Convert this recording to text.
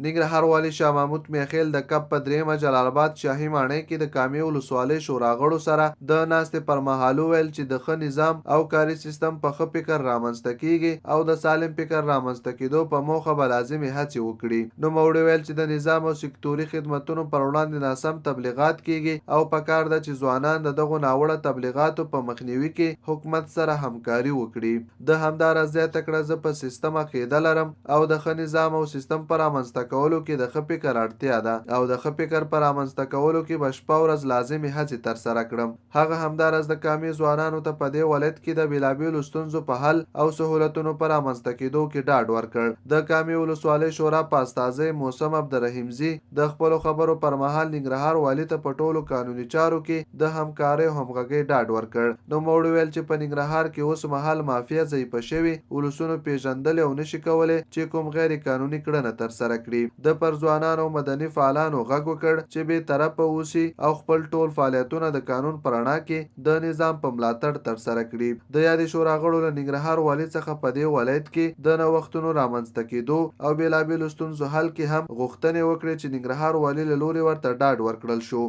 ننګرهار والي شاه محمود میخیل د کپ په دریمه جلال آباد شاهي ماڼۍ کې د کامې ولسوالۍ شورا غړو سره د ناستې پر مهال وویل چې د ښه نظام او کاري سیستم په ښه فکر رامنځته کیږي او د سالم فکر رامنځته کېدو په موخه به لازمي هڅې وکړي. نوموړي ویل چې د نظام او سکتوري خدمتونو پر وړاندې ناسم تبلیغات کیږي او پکار ده چې ځوانان د دغو ناوړه تبلیغاتو په مخنیوي کې حکومت سره همکاري وکړي. د همداراز زیاته کړه زه په سیستم عقیده لرم او د ښه نظام او سیستم پر رامنځته کولو کې د ښه فکر اړتیا ده او د ښه فکر پر رامنځته کولو کې به شپه ورځ لازمي هڅې ترسره کړم. هغه همداراز د کامې ځوانانو ته په دې ولایت کې د بېلابېلو ستونزو په حل او سهولتونو پر رامنځته کېدو کې ډاډ ورکړ. د کامې ولسوالۍ شورا په استازي موسم عبدالرحیمزي د خپلو خبرو پر مهال ننګرهار والي ته په ټولو قانوني چارو کې د همکارۍ او همغږۍ ډاډ ورکړ. نوموړي ویل چې په ننګرهار کې اوس مهال مافیا ضعیفه شوي ولسونو پیژندل او نشي کولی چې کوم غیر قانوني کړنه ترسره کړي. د پر ځوانانو او مدني فعالانو غږ وکړ چې بې طرفه اوسي او خپل ټول فعالیتونه د قانون په رڼا کې د نظام په ملاتړ ترسره کړي. د یادې شورا غړو له ننګرهار والي څخه په دې ولایت کې د نوښتونو رامنځته کېدو او بېلابېلو ستونزو حل کې هم غوښتنې وکړې چې ننګرهار والي له لوري ورته ډاډ ورکړل شو.